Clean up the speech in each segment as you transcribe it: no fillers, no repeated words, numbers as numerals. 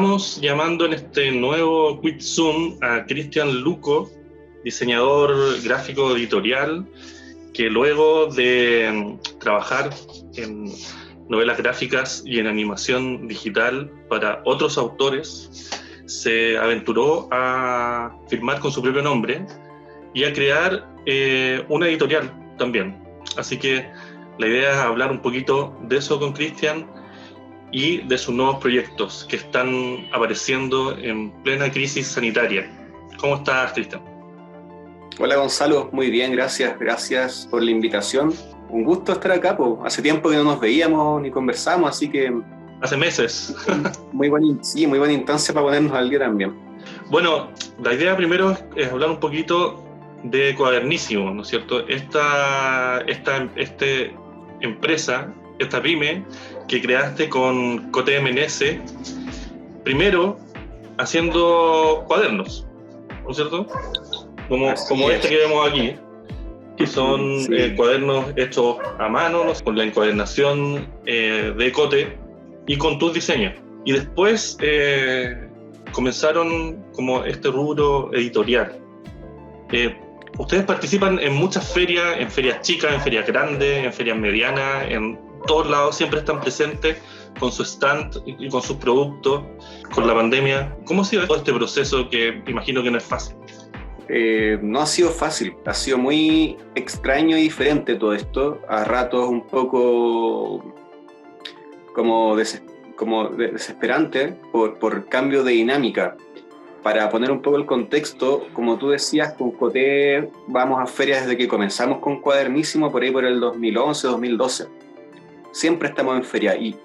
Estamos llamando en este nuevo Quick Zoom a Cristian Luco, diseñador gráfico editorial, que luego de trabajar en novelas gráficas y en animación digital para otros autores, se aventuró a firmar con su propio nombre y a crear una editorial también. Así que la idea es hablar un poquito de eso con Cristian y de sus nuevos proyectos que están apareciendo en plena crisis sanitaria. ¿Cómo estás, Cristian? Hola, Gonzalo, muy bien, gracias por la invitación. Un gusto estar acá, hace tiempo que no nos veíamos ni conversamos, así que... Hace meses. Muy buena instancia para ponernos al día también. Bueno, la idea primero es hablar un poquito de Cuadernísimo, ¿no es cierto? Esta empresa, esta pyme que creaste con Coté MNS, primero haciendo cuadernos, ¿no es cierto? Como este que vemos aquí, que son cuadernos hechos a mano, ¿no? Con la encuadernación de Coté y con tus diseños. Y después comenzaron como este rubro editorial. Ustedes participan en muchas ferias, en ferias chicas, en ferias grandes, en ferias medianas, en todos lados siempre están presentes con su stand y con sus productos. Con la pandemia, ¿cómo ha sido todo este proceso que imagino que no es fácil? No ha sido fácil, ha sido muy extraño y diferente todo esto, a ratos un poco como desesperante por cambio de dinámica. Para poner un poco el contexto, como tú decías, con Coté vamos a ferias desde que comenzamos con Cuadernísimo, por ahí por el 2011, 2012. Siempre estamos en feria y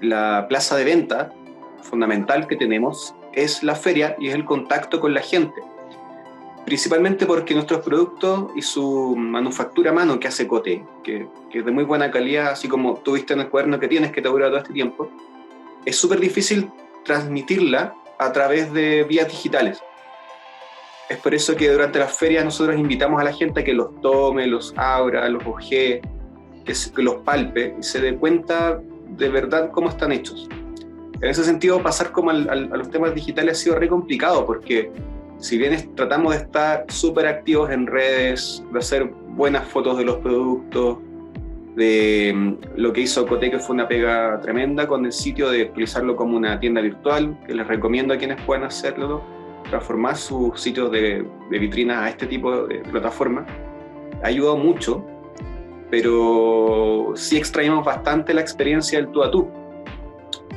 la plaza de venta fundamental que tenemos es la feria y es el contacto con la gente. Principalmente porque nuestros productos y su manufactura a mano que hace Coté, que es de muy buena calidad, así como tú viste en el cuaderno que tienes, que te ha durado todo este tiempo, es súper difícil transmitirla a través de vías digitales. Es por eso que durante las ferias nosotros invitamos a la gente a que los tome, los abra, los ojee, que los palpe y se dé cuenta de verdad cómo están hechos. En ese sentido, pasar como a los temas digitales ha sido re complicado, porque si bien tratamos de estar súper activos en redes, de hacer buenas fotos de los productos, de lo que hizo Coté, que fue una pega tremenda con el sitio, de utilizarlo como una tienda virtual, que les recomiendo a quienes puedan hacerlo, transformar sus sitios de vitrinas a este tipo de plataforma, ha ayudado mucho, pero sí extrañamos bastante la experiencia del tú a tú.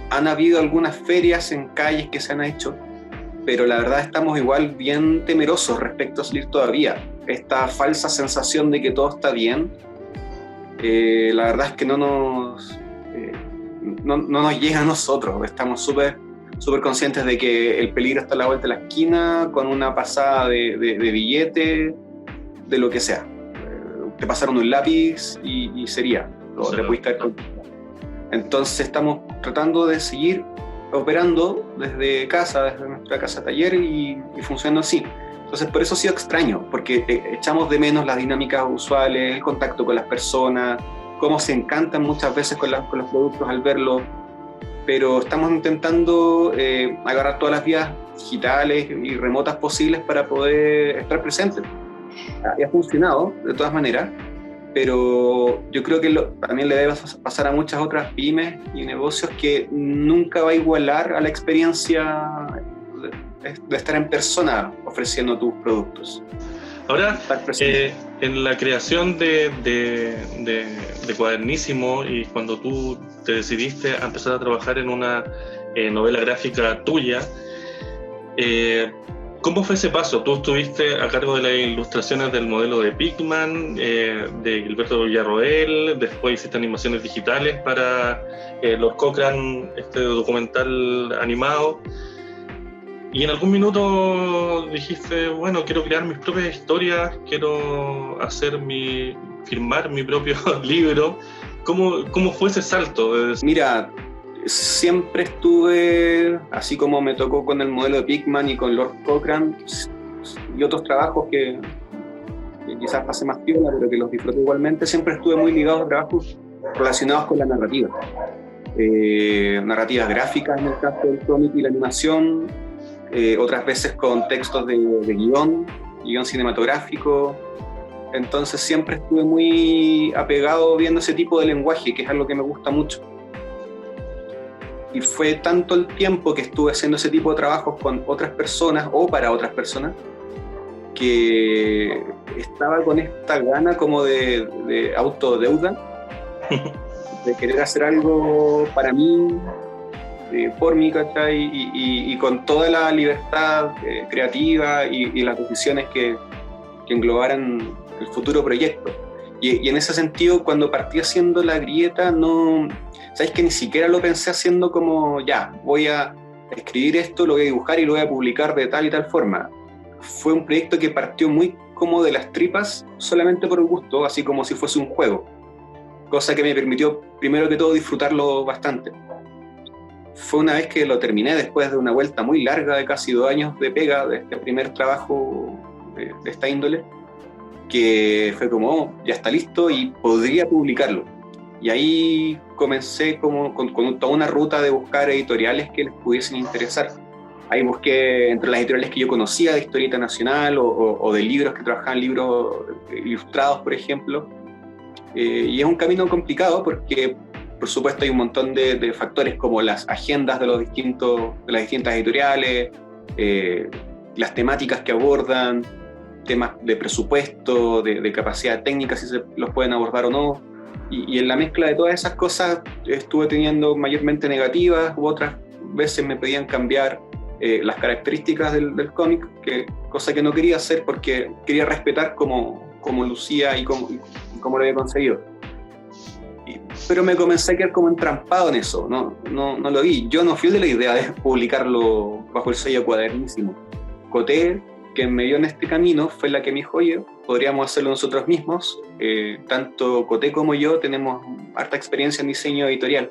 Han habido algunas ferias en calles que se han hecho, pero la verdad estamos igual bien temerosos respecto a salir todavía. Esta falsa sensación de que todo está bien, la verdad es que no nos llega a nosotros. Estamos súper conscientes de que el peligro está a la vuelta de la esquina, con una pasada de billete, de lo que sea. Te pasaron un lápiz y sería, o te pudiste haber... Entonces estamos tratando de seguir operando desde casa, desde nuestra casa taller y funcionando así. Entonces por eso ha sido extraño, porque echamos de menos las dinámicas usuales, el contacto con las personas, cómo se encantan muchas veces con los productos al verlos, pero estamos intentando agarrar todas las vías digitales y remotas posibles para poder estar presentes. Y ha funcionado de todas maneras, pero yo creo que también le debe pasar a muchas otras pymes y negocios que nunca va a igualar a la experiencia de estar en persona ofreciendo tus productos. Ahora, en la creación de Cuadernísimo y cuando tú te decidiste a empezar a trabajar en una novela gráfica tuya, ¿cómo fue ese paso? Tú estuviste a cargo de las ilustraciones del modelo de Pigman, de Gilberto Villarroel, después hiciste animaciones digitales para los Cochrane, este documental animado, y en algún minuto dijiste, bueno, quiero crear mis propias historias, quiero firmar mi propio libro. ¿Cómo fue ese salto? Mira, siempre estuve, así como me tocó con el modelo de Pigman y con Lord Cochrane y otros trabajos que quizás pasé más piola, pero que los disfruté igualmente, siempre estuve muy ligado a trabajos relacionados con la narrativa. narrativas gráficas en el caso del cómic y la animación, otras veces con textos de guión cinematográfico. Entonces siempre estuve muy apegado viendo ese tipo de lenguaje, que es algo que me gusta mucho. Y fue tanto el tiempo que estuve haciendo ese tipo de trabajos con otras personas o para otras personas, que estaba con esta gana como de autodeuda, de querer hacer algo para mí, por mí, ¿cachai? Y con toda la libertad creativa y las decisiones que englobaran el futuro proyecto. Y en ese sentido, cuando partí haciendo La Grieta, no, sabes que ni siquiera lo pensé haciendo como, ya, voy a escribir esto, lo voy a dibujar y lo voy a publicar de tal y tal forma. Fue un proyecto que partió muy como de las tripas, solamente por el gusto, así como si fuese un juego, cosa que me permitió, primero que todo, disfrutarlo bastante. Fue una vez que lo terminé, después de una vuelta muy larga de casi 2 años de pega, de este primer trabajo de esta índole, que fue como, oh, ya está listo y podría publicarlo. Y ahí comencé como con toda una ruta de buscar editoriales que les pudiesen interesar. Ahí busqué entre las editoriales que yo conocía de Historieta Nacional o de libros que trabajaban libros ilustrados, por ejemplo. Y es un camino complicado porque, por supuesto, hay un montón de factores como las agendas de las distintas editoriales, las temáticas que abordan, temas de presupuesto, de capacidad técnica, si se los pueden abordar o no. Y en la mezcla de todas esas cosas estuve teniendo mayormente negativas, u otras veces me pedían cambiar las características del cómic, cosa que no quería hacer porque quería respetar cómo lucía y cómo lo había conseguido. Pero me comencé a quedar como entrampado en eso, no lo vi. Yo no fui de la idea de publicarlo bajo el sello Cuadernísimo. Coté, que me vio en este camino, fue la que me dijo, oye, podríamos hacerlo nosotros mismos. Tanto Coté como yo tenemos harta experiencia en diseño editorial.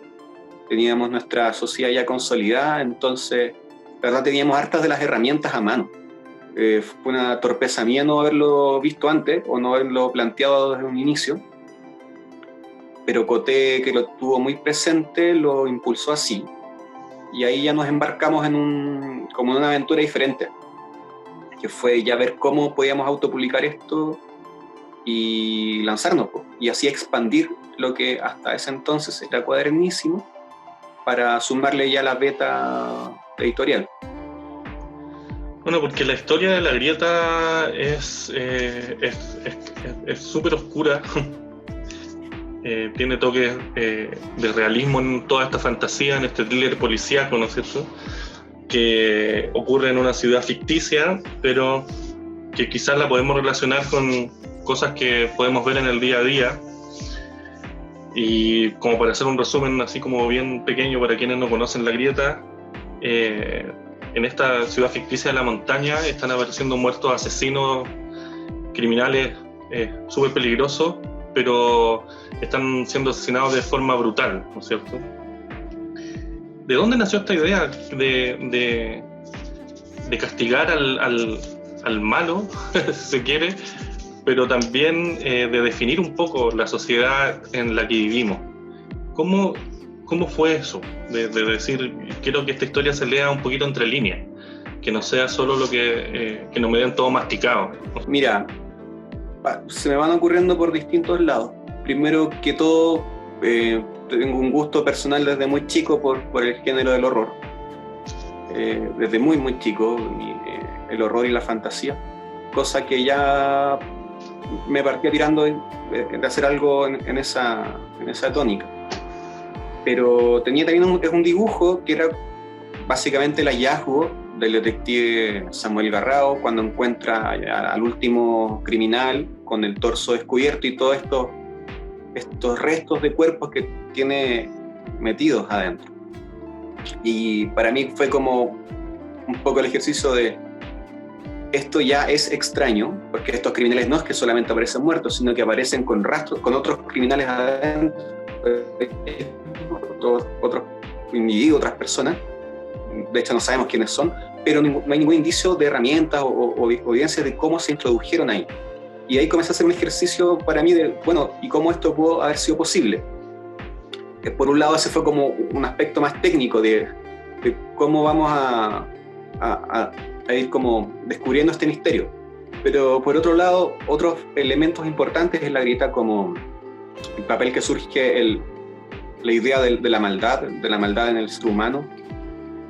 Teníamos nuestra sociedad ya consolidada, entonces, la verdad, teníamos hartas de las herramientas a mano. Fue una torpeza mía no haberlo visto antes o no haberlo planteado desde un inicio. Pero Coté, que lo tuvo muy presente, lo impulsó así. Y ahí ya nos embarcamos como en una aventura diferente, que fue ya ver cómo podíamos autopublicar esto y lanzarnos, y así expandir lo que hasta ese entonces era Cuadernísimo, para sumarle ya la beta editorial. Bueno, porque la historia de La Grieta es súper oscura. Tiene toques de realismo en toda esta fantasía, en este thriller policíaco, ¿no es cierto?, que ocurre en una ciudad ficticia, pero que quizás la podemos relacionar con cosas que podemos ver en el día a día. Y como para hacer un resumen así como bien pequeño para quienes no conocen La Grieta, en esta ciudad ficticia de la montaña están apareciendo muertos asesinos, criminales súper peligrosos, pero están siendo asesinados de forma brutal, ¿no es cierto? ¿De dónde nació esta idea de castigar al malo, si se quiere, pero también de definir un poco la sociedad en la que vivimos? ¿Cómo fue eso? De decir, quiero que esta historia se lea un poquito entre líneas, que no sea solo lo que no me den todo masticado. Mira, se me van ocurriendo por distintos lados. Primero que todo, tengo un gusto personal desde muy chico por el género del horror. Desde muy, muy chico, el horror y la fantasía. Cosa que ya me partía tirando de hacer algo en esa tónica. Pero tenía también un dibujo que era básicamente el hallazgo del detective Samuel Garrao cuando encuentra al último criminal con el torso descubierto y todos estos restos de cuerpos que tiene metidos adentro. Y para mí fue como un poco el ejercicio de esto ya es extraño, porque estos criminales no es que solamente aparecen muertos, sino que aparecen con rastros, con otros criminales adentro, otros individuos, otras personas. De hecho no sabemos quiénes son, pero no hay ningún indicio de herramientas o evidencia de cómo se introdujeron ahí. Y ahí comencé a hacer un ejercicio para mí de, bueno, ¿y cómo esto pudo haber sido posible? por un lado ese fue como un aspecto más técnico de cómo vamos a ir como descubriendo este misterio. Pero por otro lado, otros elementos importantes en la grieta, como el papel que surge, la idea de la maldad en el ser humano.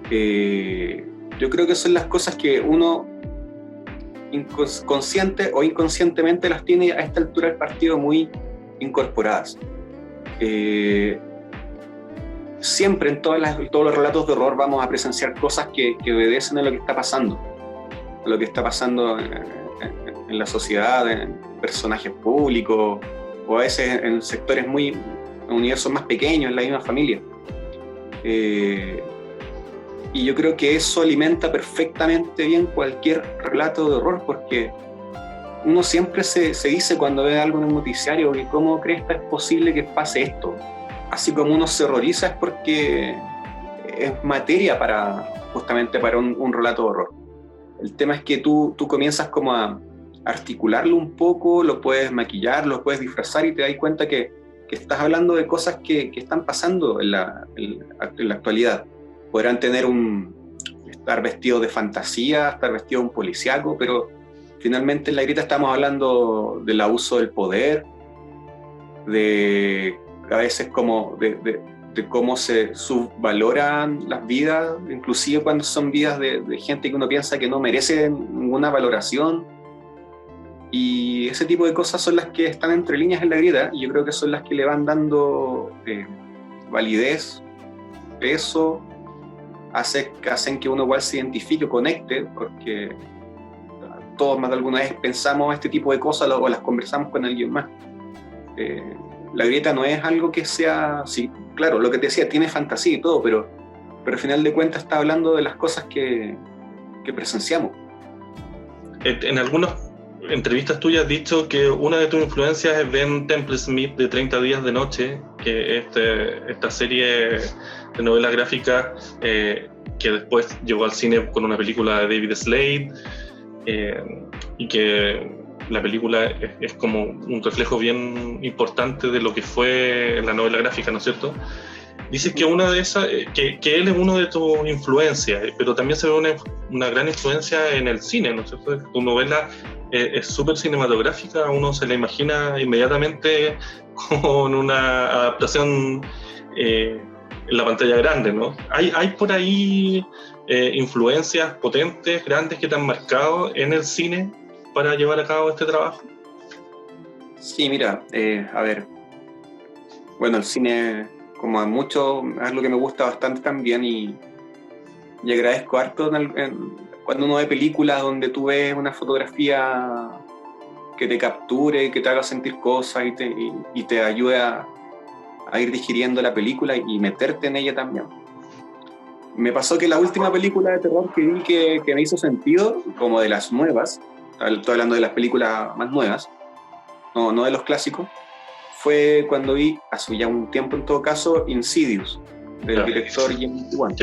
Yo creo que son las cosas que uno consciente o inconscientemente las tiene a esta altura del partido muy incorporadas. Siempre en todos los relatos de horror vamos a presenciar cosas que obedecen a lo que está pasando, en la sociedad, en personajes públicos, o a veces en sectores en universos más pequeños, en la misma familia. Y yo creo que eso alimenta perfectamente bien cualquier relato de horror, porque uno siempre se dice cuando ve algo en un noticiario que cómo crees que es posible que pase esto. Así como uno se horroriza es porque es materia justamente para un relato de horror. El tema es que tú comienzas como a articularlo un poco, lo puedes maquillar, lo puedes disfrazar y te das cuenta que estás hablando de cosas que están pasando en la actualidad. Podrán estar vestidos de fantasía, estar vestidos de un policíaco, pero finalmente en la grieta estamos hablando del abuso del poder, a veces como de cómo se subvaloran las vidas, inclusive cuando son vidas de gente que uno piensa que no merece ninguna valoración. Y ese tipo de cosas son las que están entre líneas en la grieta, y yo creo que son las que le van dando validez, peso, hacen que uno igual se identifique o conecte, porque todos más de alguna vez pensamos este tipo de cosas o las conversamos con alguien más. La grieta no es algo que sea, sí, claro, lo que te decía, tiene fantasía y todo, pero al final de cuentas está hablando de las cosas que presenciamos. En algunas entrevistas tuyas has dicho que una de tus influencias es Ben Temple-Smith de 30 días de noche, que es esta serie de novelas gráficas que después llegó al cine con una película de David Slade, y que la película es como un reflejo bien importante de lo que fue la novela gráfica, ¿no es cierto? Dices que una de esas, que él es uno de tus influencias, pero también se ve una gran influencia en el cine, ¿no es cierto? Tu novela es súper cinematográfica, uno se la imagina inmediatamente con una adaptación en la pantalla grande, ¿no? ¿Hay por ahí influencias potentes, grandes, que te han marcado en el cine para llevar a cabo este trabajo? Sí, mira, a ver, bueno, el cine, como a muchos, es algo que me gusta bastante también, y agradezco harto cuando uno ve películas donde tú ves una fotografía que te capture, que te haga sentir cosas y te ayude a ir digiriendo la película y meterte en ella también. Me pasó que la última película de terror que vi que me hizo sentido, como de las nuevas, estoy hablando de las películas más nuevas, no de los clásicos, fue cuando vi, hace ya un tiempo en todo caso, Insidious, del director James Wan.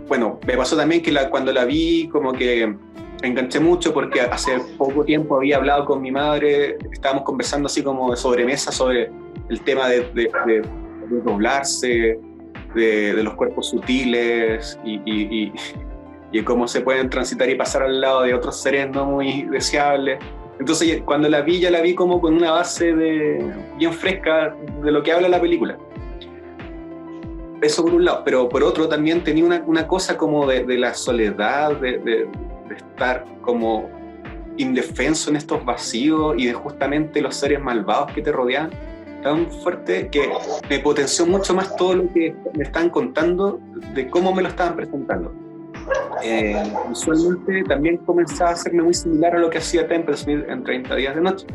Bueno, me pasó también que cuando la vi como que enganché mucho, porque hace poco tiempo había hablado con mi madre, estábamos conversando así como de sobremesa sobre el tema de doblarse, de los cuerpos sutiles y cómo se pueden transitar y pasar al lado de otros seres no muy deseables. Entonces cuando la vi, ya la vi como con una base bien fresca de lo que habla la película. Eso por un lado, pero por otro también tenía una cosa como de la soledad, de estar como indefenso en estos vacíos y de justamente los seres malvados que te rodean, tan fuerte que me potenció mucho más todo lo que me estaban contando de cómo me lo estaban presentando. Usualmente también comenzaba a hacerme muy similar a lo que hacía Temple-Smith en 30 días de noche,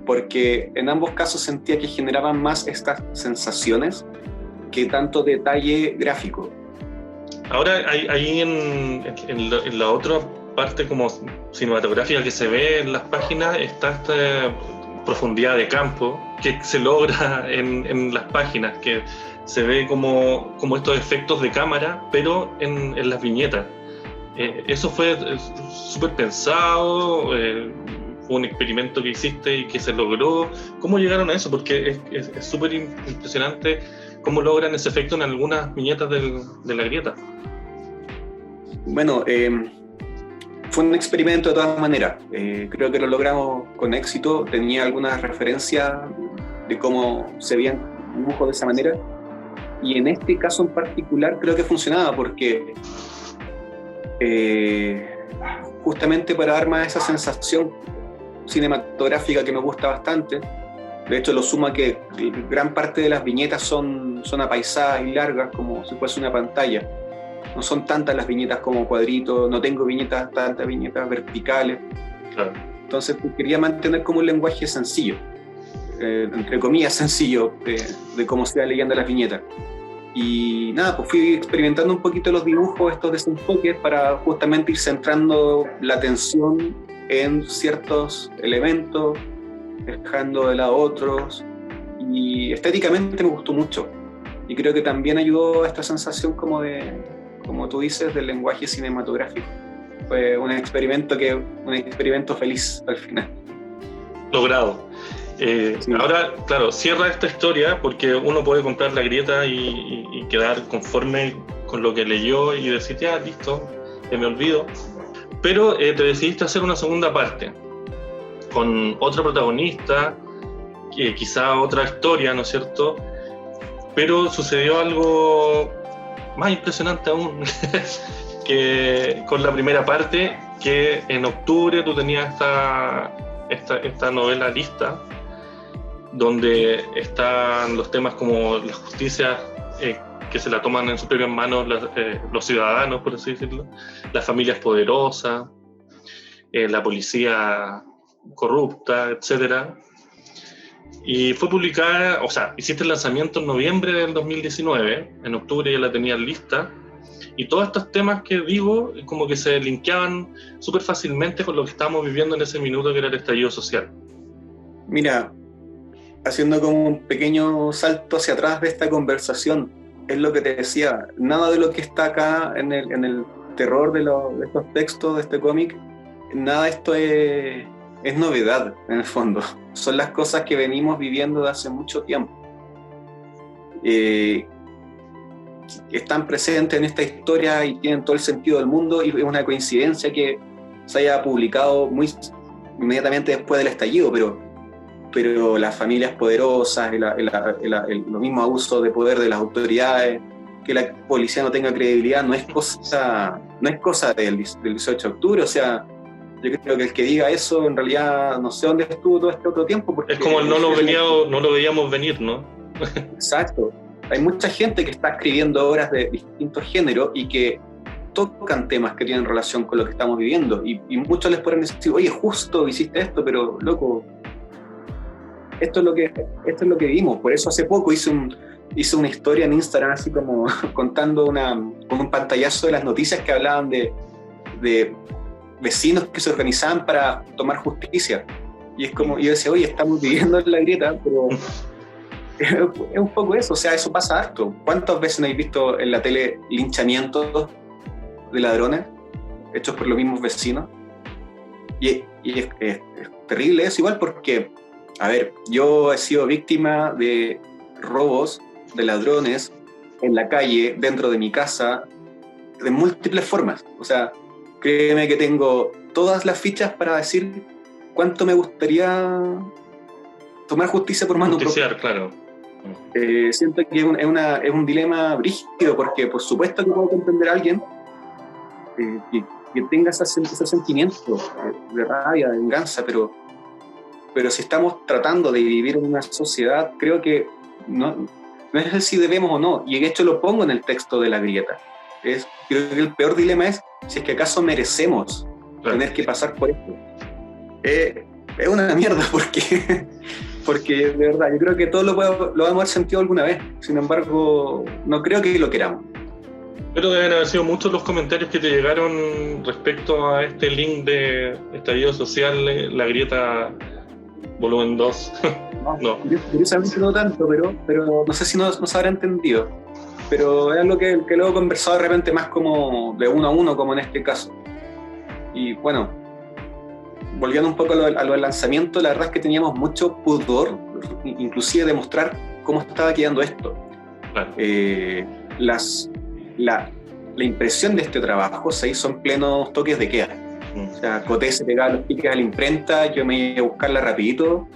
porque en ambos casos sentía que generaban más estas sensaciones que tanto detalle gráfico. Ahora, ahí en la otra parte como cinematográfica que se ve en las páginas, está esta profundidad de campo que se logra en las páginas, que se ve como estos efectos de cámara, pero en las viñetas. Eso fue súper pensado, fue un experimento que hiciste y que se logró. ¿Cómo llegaron a eso? Porque es súper impresionante cómo logran ese efecto en algunas viñetas de la grieta. Bueno, fue un experimento de todas maneras. Creo que lo logramos con éxito. Tenía algunas referencias de cómo se veían dibujos de esa manera. Y en este caso en particular creo que funcionaba porque justamente para dar más esa sensación cinematográfica que me gusta bastante. De hecho, lo suma que gran parte de las viñetas son apaisadas y largas, como si fuese una pantalla. No son tantas las viñetas como cuadritos, no tengo tantas viñetas verticales. Claro. Entonces quería mantener como un lenguaje sencillo, entre comillas sencillo, de cómo se va leyendo las viñetas. Y nada, pues fui experimentando un poquito los dibujos, estos desenfoques, para justamente ir centrando la atención en ciertos elementos, dejando de lado otros. Y estéticamente me gustó mucho. Y creo que también ayudó a esta sensación como tú dices, del lenguaje cinematográfico. Fue un experimento feliz al final. Logrado. Sí. Ahora, claro, cierra esta historia porque uno puede comprar la grieta y quedar conforme con lo que leyó y decir, ya, listo, ya me olvido. Pero te decidiste hacer una segunda parte con otro protagonista, quizá otra historia, ¿no es cierto? Pero sucedió algo más impresionante aún que con la primera parte, que en octubre tú tenías esta novela lista, donde están los temas como la justicia, que se la toman en sus propias manos los ciudadanos, por así decirlo, las familias poderosas, la policía corrupta, etcétera. Y fue publicada, o sea, hiciste el lanzamiento en noviembre del 2019, en octubre ya la tenías lista, y todos estos temas que digo como que se linkeaban súper fácilmente con lo que estábamos viviendo en ese minuto, que era el estallido social. Mira, haciendo como un pequeño salto hacia atrás de esta conversación, es lo que te decía, nada de lo que está acá en el terror de estos textos, de este cómic, nada de esto es novedad, en el fondo. Son las cosas que venimos viviendo de hace mucho tiempo. Están presentes en esta historia y tienen todo el sentido del mundo, y es una coincidencia que se haya publicado muy inmediatamente después del estallido, pero las familias poderosas, los mismos abusos de poder de las autoridades, que la policía no tenga credibilidad, no es cosa del 18 de octubre, o sea, yo creo que el que diga eso en realidad no sé dónde estuvo todo este otro tiempo. Porque es como no lo veíamos venir, ¿no? Exacto. Hay mucha gente que está escribiendo obras de distintos géneros y que tocan temas que tienen relación con lo que estamos viviendo, y muchos les pueden decir, oye, justo hiciste esto, pero loco, esto es lo que vimos. Por eso hace poco hice una historia en Instagram así como contando con un pantallazo de las noticias que hablaban de vecinos que se organizaban para tomar justicia, y es como, yo decía, oye, estamos viviendo en la grieta, pero es un poco eso, o sea, eso pasa harto. ¿Cuántas veces no habéis visto en la tele linchamientos de ladrones hechos por los mismos vecinos? Y es terrible eso, igual, porque, a ver, yo he sido víctima de robos, de ladrones en la calle, dentro de mi casa, de múltiples formas. O sea, créeme que tengo todas las fichas para decir cuánto me gustaría tomar justicia por mano propia. Claro. Siento que es un dilema brígido, porque por supuesto que puedo comprender a alguien que tenga ese sentimiento de rabia, de venganza, pero si estamos tratando de vivir en una sociedad, creo que no es si debemos o no, y de hecho lo pongo en el texto de la grieta. Creo que el peor dilema es si es que acaso merecemos tener que pasar por esto. Es una mierda, porque de verdad yo creo que todos lo vamos a haber sentido alguna vez. Sin embargo, no creo que lo queramos. Pero deben haber sido muchos los comentarios que te llegaron respecto a este link de estallido social, la grieta volumen 2. No. Curiosamente no tanto, pero no sé si no se habrá entendido. Pero es algo que luego he conversado de repente más como de uno a uno, como en este caso. Y bueno, volviendo un poco a lo del lanzamiento, la verdad es que teníamos mucho pudor, inclusive de mostrar cómo estaba quedando esto. Claro. La impresión de este trabajo se hizo en plenos toques de queda. O sea, Coté se pegaba los tickets a la imprenta, yo me iba a buscarla rapidito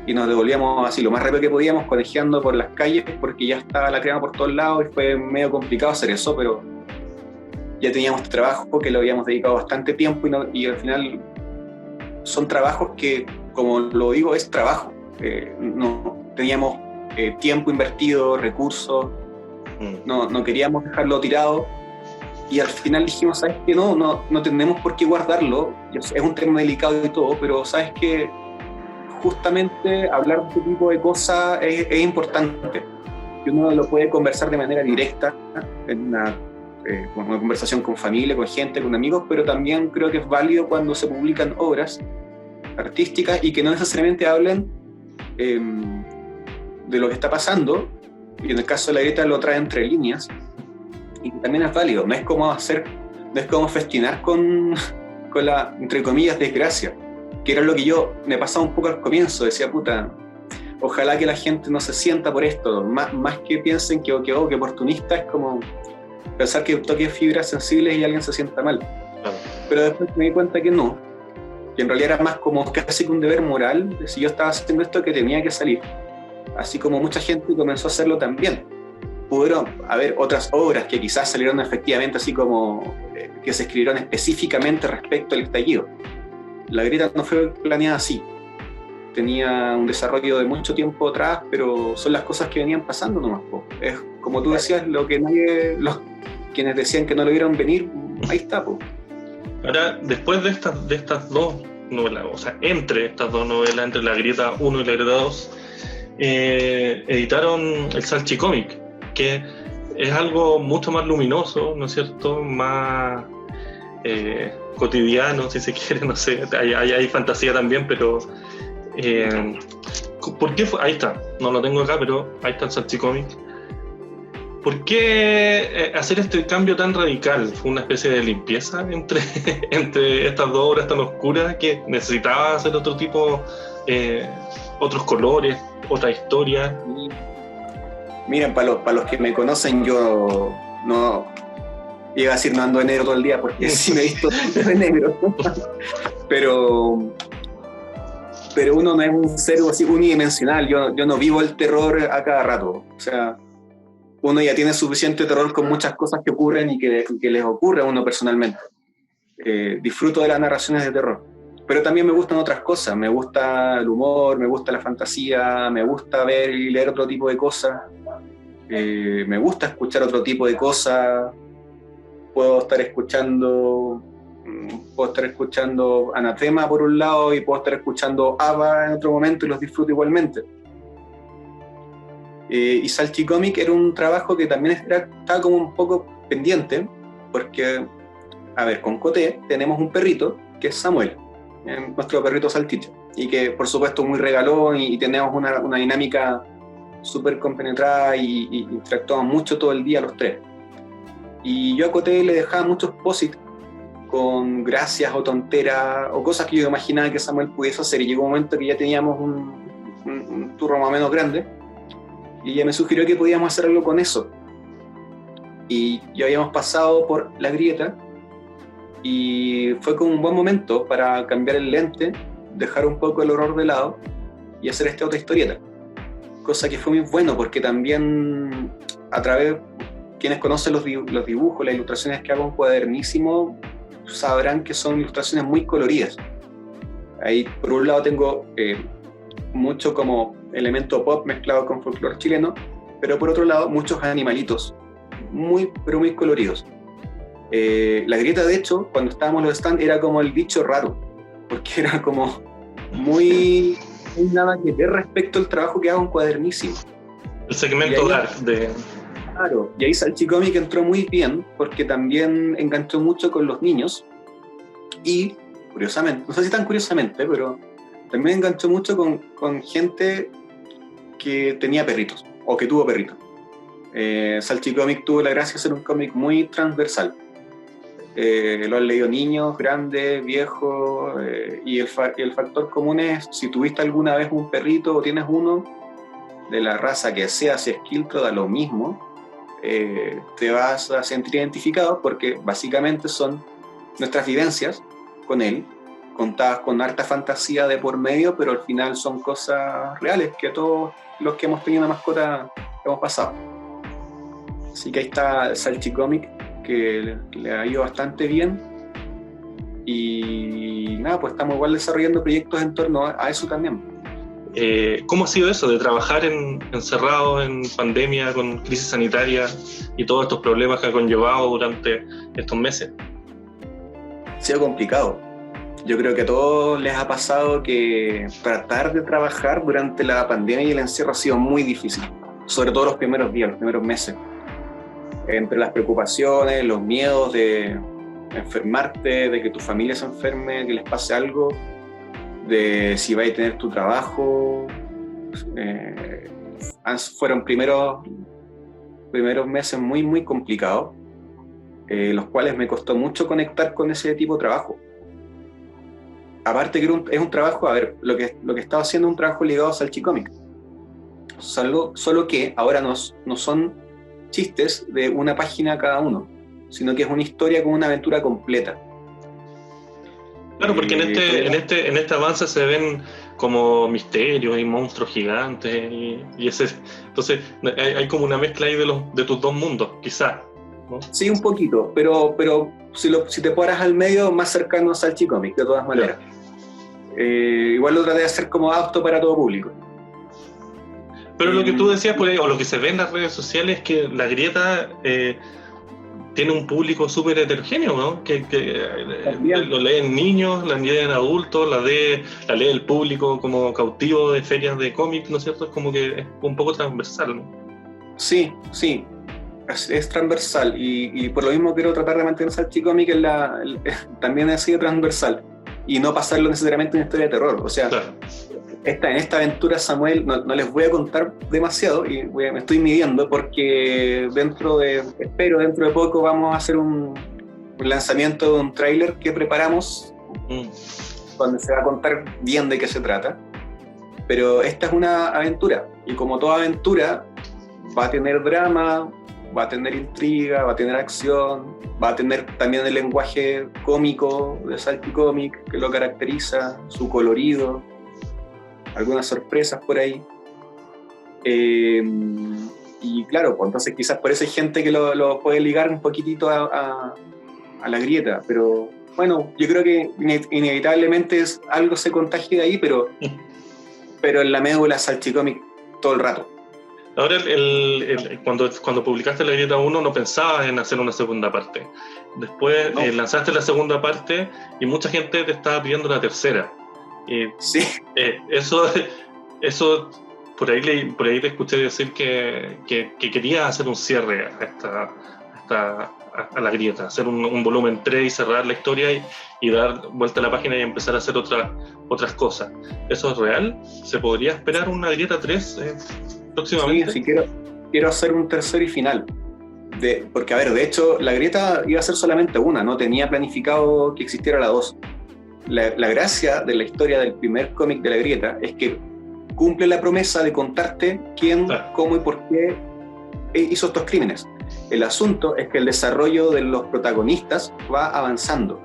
y nos devolvíamos así lo más rápido que podíamos, conejeando por las calles, porque ya estaba la crema por todos lados y fue medio complicado hacer eso, pero ya teníamos este trabajo que lo habíamos dedicado bastante tiempo y al final son trabajos que, como lo digo, es trabajo. No teníamos tiempo invertido, recursos, no queríamos dejarlo tirado. Y al final dijimos, ¿sabes qué? No tenemos por qué guardarlo, es un tema delicado y todo, pero ¿sabes qué? Justamente hablar de este tipo de cosas es importante. Que uno lo puede conversar de manera directa, en una conversación con familia, con gente, con amigos, pero también creo que es válido cuando se publican obras artísticas y que no necesariamente hablen de lo que está pasando, y en el caso de La Grieta lo trae entre líneas, y también es válido, no es como festinar con la, entre comillas, desgracia, que era lo que yo me pasaba un poco al comienzo, decía, puta, ojalá que la gente no se sienta por esto, más que piensen que oportunista, es como pensar que toque fibras sensibles y alguien se sienta mal. Claro. Pero después me di cuenta que no, que en realidad era más como casi que un deber moral, de si yo estaba haciendo esto que tenía que salir, así como mucha gente comenzó a hacerlo también. Pudieron haber otras obras que quizás salieron efectivamente así como que se escribieron específicamente respecto al estallido. La Grieta no fue planeada así, tenía un desarrollo de mucho tiempo atrás, pero son las cosas que venían pasando nomás. Es como tú decías, lo que quienes decían que no lo vieron venir, ahí está. Ahora, después de estas dos novelas, o sea, entre estas dos novelas, entre La Grieta 1 y La Grieta 2, editaron el Salchicómic, que es algo mucho más luminoso, ¿no es cierto? Más cotidiano, si se quiere, no sé, hay fantasía también, pero ¿por qué fue? Ahí está, no lo tengo acá, pero ahí está el Salchicómic. ¿Por qué hacer este cambio tan radical? ¿Fue una especie de limpieza entre estas dos obras tan oscuras que necesitaba hacer otro tipo, otros colores, otra historia? Miren, para los que me conocen, yo no iba a decir no ando de negro todo el día, porque sí me he visto de negro. pero uno no es un ser así unidimensional, yo no vivo el terror a cada rato. O sea, uno ya tiene suficiente terror con muchas cosas que ocurren y que les ocurre a uno personalmente. Disfruto de las narraciones de terror, pero también me gustan otras cosas. Me gusta el humor, me gusta la fantasía, me gusta ver y leer otro tipo de cosas, me gusta escuchar otro tipo de cosas. Puedo estar escuchando Anatema por un lado y puedo estar escuchando ABBA en otro momento y los disfruto igualmente. Y Salchicómic era un trabajo que también estaba como un poco pendiente, porque, a ver, con Coté tenemos un perrito que es Samuel, nuestro perrito salchicha, y que por supuesto muy regalón y tenemos una dinámica súper compenetrada y interactuamos mucho todo el día los tres. Y yo a Coté le dejaba muchos posits con gracias o tonteras o cosas que yo imaginaba que Samuel pudiese hacer, y llegó un momento que ya teníamos un turno más o menos grande y ella me sugirió que podíamos hacer algo con eso, y ya habíamos pasado por La Grieta y fue como un buen momento para cambiar el lente, dejar un poco el horror de lado y hacer esta otra historieta, cosa que fue muy bueno porque también a través, quienes conocen los dibujos, las ilustraciones que hago en Cuadernísimo sabrán que son ilustraciones muy coloridas. Ahí por un lado tengo mucho como elemento pop mezclado con folclore chileno, pero por otro lado muchos animalitos pero muy coloridos. La Grieta, de hecho, cuando estábamos en los stands era como el bicho raro, porque era como muy nada que ver respecto al trabajo que hago en Cuadernísimo. El segmento dark de... Claro, y ahí Salchicómic entró muy bien porque también enganchó mucho con los niños y, curiosamente, no sé si tan curiosamente, pero también enganchó mucho con gente que tenía perritos o que tuvo perritos. Salchicómic tuvo la gracia de ser un cómic muy transversal. lo han leído niños, grandes, viejos, y el factor común es, si tuviste alguna vez un perrito o tienes uno, de la raza que sea, si es quiltro, da lo mismo, te vas a sentir identificado porque básicamente son nuestras vivencias con él, contadas con harta fantasía de por medio, pero al final son cosas reales que todos los que hemos tenido una mascota hemos pasado. Así que ahí está el Salchicomic, que le ha ido bastante bien, y nada, pues estamos igual desarrollando proyectos en torno a eso también. ¿Cómo ha sido eso de trabajar encerrado en pandemia con crisis sanitaria y todos estos problemas que ha conllevado durante estos meses? Ha sido complicado. Yo creo que a todos les ha pasado que tratar de trabajar durante la pandemia y el encierro ha sido muy difícil, sobre todo los primeros días, los primeros meses. Entre las preocupaciones, los miedos de enfermarte, de que tu familia se enferme, que les pase algo, de si vais a tener tu trabajo. Fueron primeros meses muy, muy complicados, los cuales me costó mucho conectar con ese tipo de trabajo. Aparte que es un trabajo, a ver, lo que estaba haciendo es un trabajo ligado a Salchicomic. Solo que ahora no son chistes de una página cada uno, sino que es una historia con una aventura completa. Claro, porque en este avance se ven como misterios y monstruos gigantes y ese, entonces hay como una mezcla ahí de tus dos mundos, quizás, ¿no? Sí, un poquito, pero si te paras al medio, más cercano a Salchicomic, de todas maneras. Igual lo traté de hacer como apto para todo público. Pero lo que tú decías por ahí, o lo que se ve en las redes sociales, es que La Grieta tiene un público súper heterogéneo, ¿no? Que lo leen niños, la leen adultos, la lee el público como cautivo de ferias de cómics, ¿no es cierto? Es como que es un poco transversal, ¿no? Sí, es transversal, y por lo mismo quiero tratar de mantener Salchicomic también ha sido transversal, y no pasarlo necesariamente en una historia de terror. O sea, claro, en esta aventura, Samuel, no les voy a contar demasiado, y me estoy midiendo porque dentro de poco vamos a hacer un lanzamiento de un tráiler que preparamos, donde se va a contar bien de qué se trata. Pero esta es una aventura, y como toda aventura va a tener drama, va a tener intriga, va a tener acción, va a tener también el lenguaje cómico de Salchicomic que lo caracteriza, su colorido, algunas sorpresas por ahí. Y claro, pues entonces quizás por eso hay gente que lo puede ligar un poquitito a La Grieta, pero bueno, yo creo que inevitablemente algo se contagia de ahí, pero en la médula Salchicomic todo el rato. Ahora, cuando publicaste La Grieta 1 no pensabas en hacer una segunda parte. Después no. Lanzaste la segunda parte y mucha gente te estaba pidiendo la tercera. Sí. Eso por ahí te escuché decir que querías hacer un cierre a La Grieta, hacer un volumen 3 y cerrar la historia y dar vuelta a la página y empezar a hacer otras cosas. ¿Eso es real? ¿Se podría esperar una Grieta 3 próximamente? Sí, quiero hacer un tercero y final. Porque, a ver, de hecho, La Grieta iba a ser solamente una, no tenía planificado que existiera la 2. La gracia de la historia del primer cómic de La Grieta es que cumple la promesa de contarte quién, cómo y por qué hizo estos crímenes. El asunto es que el desarrollo de los protagonistas va avanzando,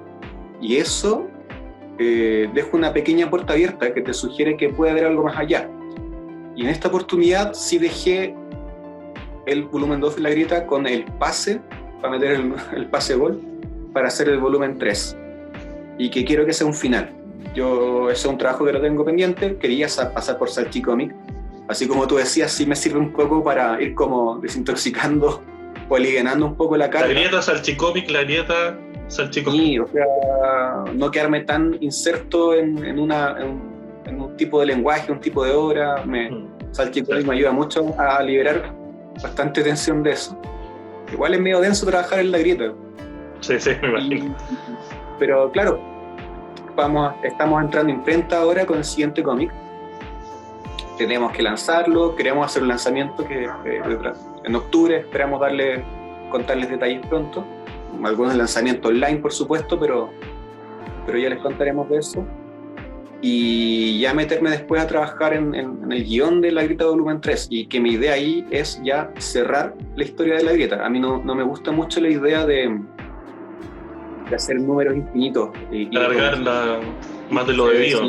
y eso deja una pequeña puerta abierta que te sugiere que puede haber algo más allá. Y en esta oportunidad sí dejé el volumen 2 de La Grieta con el pase, para meter el pase gol, para hacer el volumen 3. Y que quiero que sea un final. Ese es un trabajo que lo tengo pendiente, quería pasar por Salchicomic. Así como tú decías, sí me sirve un poco para ir como desintoxicando o alivianando un poco la carga. La Grieta, Salchicomic, La Grieta, Salchicomic. Sí, o sea, no quedarme tan inserto en un tipo de lenguaje, un tipo de obra. Salchicomic me ayuda mucho a liberar bastante tensión de eso. Igual es medio denso trabajar en La Grieta. Sí, me imagino. Pero claro, estamos entrando en imprenta ahora con el siguiente cómic. Tenemos que lanzarlo, queremos hacer un lanzamiento que en octubre, esperamos contarles detalles pronto. algunos lanzamientos online, por supuesto, pero ya les contaremos de eso. Y ya meterme después a trabajar en el guión de La Grieta Volumen 3, y que mi idea ahí es ya cerrar la historia de La Grieta. A mí no me gusta mucho la idea de hacer números infinitos y alargarla más de lo debido,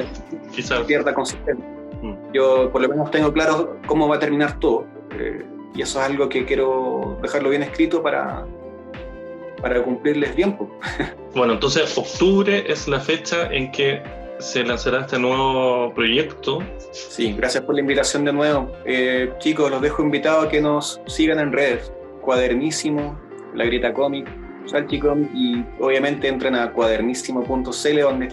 quizás pierda consistencia. Yo por lo menos tengo claro cómo va a terminar todo, y eso es algo que quiero dejarlo bien escrito para cumplirles bien. Bueno, entonces octubre es la fecha en que se lanzará este nuevo proyecto. Sí, gracias por la invitación de nuevo. Chicos, los dejo invitados a que nos sigan en redes. Cuadernísimo, La Grieta Cómic, Salchicomic, y obviamente entren a cuadernísimo.cl, donde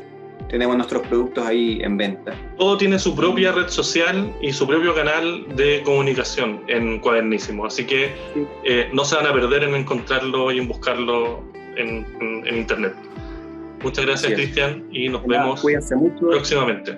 tenemos nuestros productos ahí en venta. Todo tiene su propia red social y su propio canal de comunicación en Cuadernísimo, así que sí, no se van a perder en encontrarlo y en buscarlo en internet. Muchas gracias, Cristian, y nos vemos próximamente.